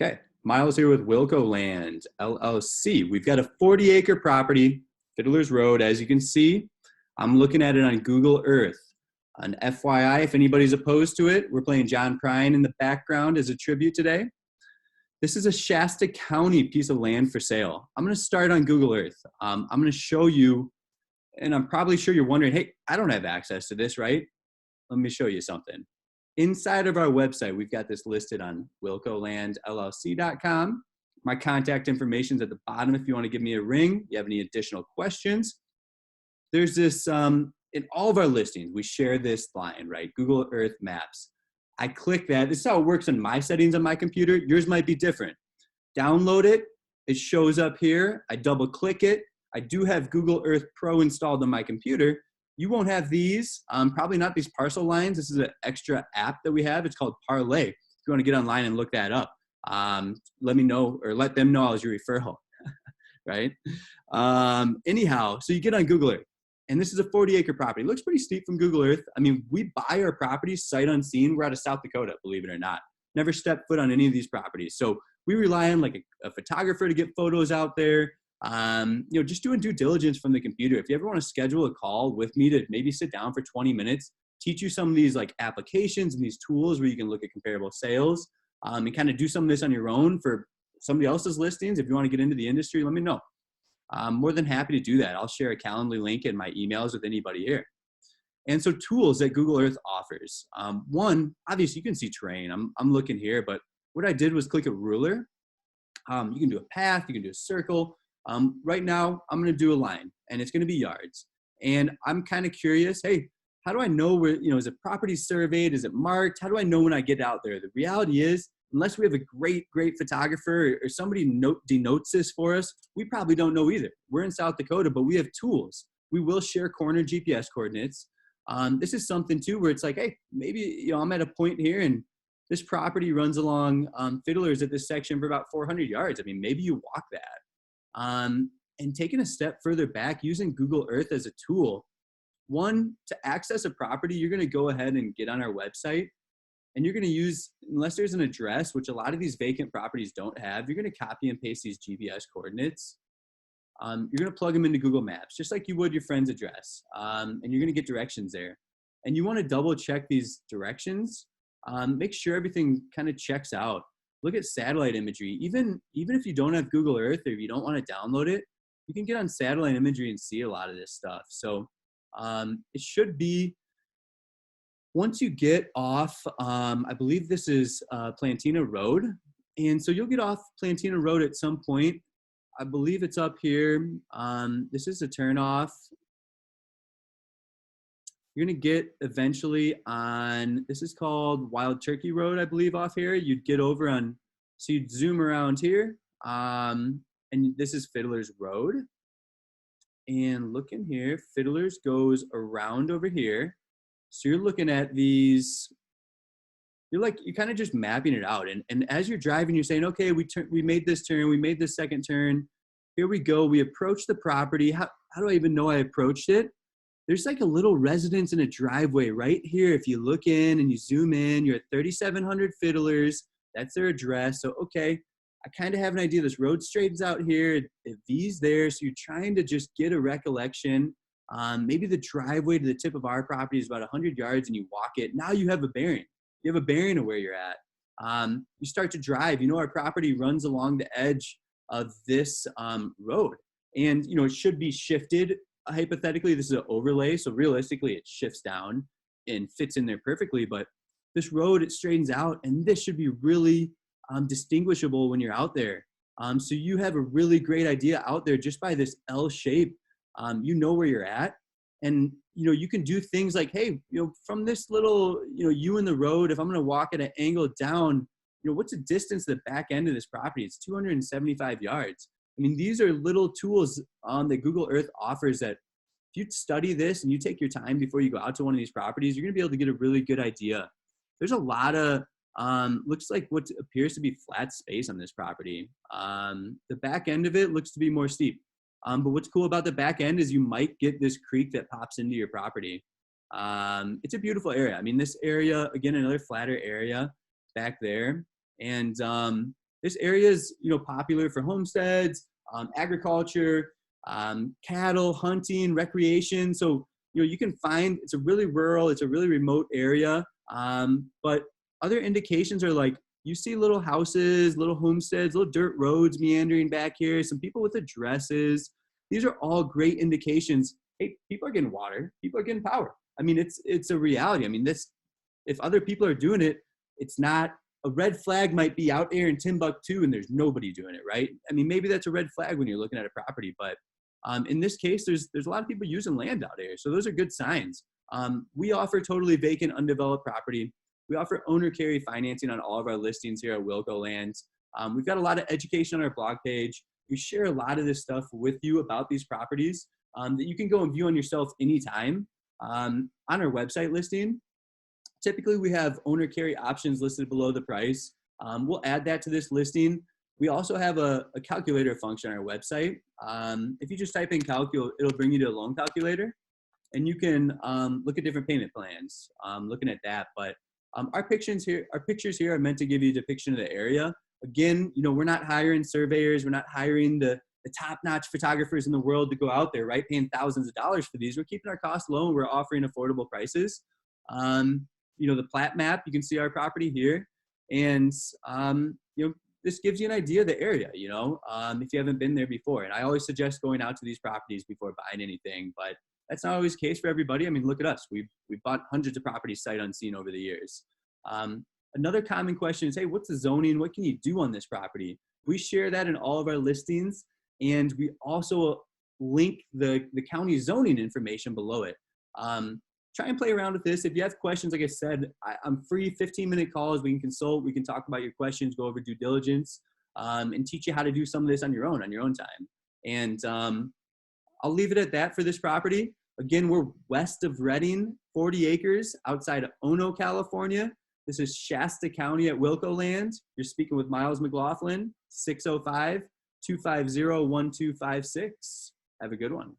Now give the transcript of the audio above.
Okay, Miles here with Wilco Land LLC. We've got a 40-acre property, Fiddler's Road. As you can see, I'm looking at it on Google Earth. An FYI, if anybody's opposed to it, we're playing John Prine in the background as a tribute today. This is a Shasta County piece of land for sale. I'm going to start on Google Earth. I'm going to show you, and I'm probably sure you're wondering, hey, I don't have access to this, right? Let me show you something. Inside of our website, we've got this listed on wilcolandllc.com. My contact information is at the bottom if you want to give me a ring. You have any additional questions. There's this, in all of our listings, we share this line, right? Google Earth Maps. I click that. This is how it works in my settings on my computer. Yours might be different. Download it. It shows up here. I double click it. I do have Google Earth Pro installed on my computer. You won't have these, probably not these parcel lines. This is an extra app that we have. It's called Parlay. If you want to get online and look that up, let me know or let them know I was your referral, right? Anyhow, so you get on Google Earth, and this is a 40-acre property. It looks pretty steep from Google Earth. I mean, we buy our properties sight unseen. We're out of South Dakota, believe it or not. Never stepped foot on any of these properties. So we rely on like a photographer to get photos out there. Just doing due diligence from the computer. If you ever want to schedule a call with me to maybe sit down for 20 minutes, teach you some of these like applications and these tools where you can look at comparable sales, and kind of do some of this on your own for somebody else's listings. If you want to get into the industry, let me know. I'm more than happy to do that. I'll share a Calendly link in my emails with anybody here. And so tools that Google Earth offers. One, obviously you can see terrain. I'm looking here, but what I did was click a ruler. You can do a path, you can do a circle. Right now, I'm going to do a line, and it's going to be yards. And I'm kind of curious, hey, how do I know where, is it property surveyed? Is it marked? How do I know when I get out there? The reality is, unless we have a great photographer or somebody denotes this for us, we probably don't know either. We're in South Dakota, but we have tools. We will share corner GPS coordinates. This is something, too, where it's like, hey, maybe, I'm at a point here, and this property runs along Fiddlers at this section for about 400 yards. I mean, maybe you walk that. And taking a step further back, using Google Earth as a tool, one, to access a property, you're going to go ahead and get on our website, and you're going to use, unless there's an address, which a lot of these vacant properties don't have, you're going to copy and paste these GPS coordinates. You're going to plug them into Google Maps, just like you would your friend's address, and you're going to get directions there. And you want to double check these directions, make sure everything kind of checks out. Look at satellite imagery. Even if you don't have Google Earth or if you don't want to download it, you can get on satellite imagery and see a lot of this stuff. So it should be, once you get off, I believe this is Plantina Road. And so you'll get off Plantina Road at some point. I believe it's up here. This is a turnoff. You're going to get eventually on, this is called Wild Turkey Road, I believe, off here. You'd get over on, so you'd zoom around here. And this is Fiddler's Road. And look in here, Fiddler's goes around over here. So you're looking at these, you're kind of just mapping it out. And as you're driving, you're saying, okay, we made this turn, we made this second turn. Here we go, we approach the property. How do I even know I approached it? There's like a little residence in a driveway right here. If you look in and you zoom in, you're at 3,700 Fiddlers. That's their address. So, okay, I kind of have an idea. This road straightens out here. It V's there. So you're trying to just get a recollection. Maybe the driveway to the tip of our property is about 100 yards and you walk it. Now you have a bearing. You have a bearing of where you're at. You start to drive. Our property runs along the edge of this road. And, it should be shifted. Hypothetically, this is an overlay, so realistically it shifts down and fits in there perfectly, but this road, it straightens out, and this should be really distinguishable when you're out there. So you have a really great idea out there just by this L shape. You know where you're at, and you can do things like, hey, from this little, you in the road, if I'm going to walk at an angle down, what's the distance to the back end of this property? It's 275 yards. I mean, these are little tools that Google Earth offers that if you study this and you take your time before you go out to one of these properties, you're going to be able to get a really good idea. There's a lot of, looks like what appears to be flat space on this property. The back end of it looks to be more steep. But what's cool about the back end is you might get this creek that pops into your property. It's a beautiful area. I mean, this area, again, another flatter area back there. And This area is, popular for homesteads, agriculture, cattle, hunting, recreation. So, you can find it's a really rural, it's a really remote area. But other indications are like you see little houses, little homesteads, little dirt roads meandering back here, some people with addresses. These are all great indications. Hey, people are getting water, people are getting power. I mean, it's a reality. I mean, if other people are doing it, it's not a red flag. Might be out there in Timbuktu and there's nobody doing it, right? I mean, maybe that's a red flag when you're looking at a property, but in this case, there's a lot of people using land out here, so those are good signs. We offer totally vacant, undeveloped property. We offer owner carry financing on all of our listings here at Wilco Lands. We've got a lot of education on our blog page. We share a lot of this stuff with you about these properties that you can go and view on yourself anytime. On our website listing, typically we have owner carry options listed below the price. We'll add that to this listing. We also have a calculator function on our website. If you just type in it'll bring you to a loan calculator, and you can look at different payment plans, looking at that. But our pictures here are meant to give you a depiction of the area. Again, we're not hiring surveyors. We're not hiring the top-notch photographers in the world to go out there, right, paying thousands of dollars for these. We're keeping our costs low, and we're offering affordable prices. The plat map, you can see our property here. And, this gives you an idea of the area, if you haven't been there before. And I always suggest going out to these properties before buying anything, but that's not always the case for everybody. I mean, look at us. We've bought hundreds of properties sight unseen over the years. Another common question is, hey, what's the zoning? What can you do on this property? We share that in all of our listings, and we also link the county zoning information below it. Try and play around with this. If you have questions, like I said, I'm free 15-minute calls. We can consult. We can talk about your questions, go over due diligence, and teach you how to do some of this on your own time. And I'll leave it at that for this property. Again, we're west of Redding, 40 acres outside of Ono, California. This is Shasta County at Wilco Land. You're speaking with Miles McLaughlin, 605-250-1256. Have a good one.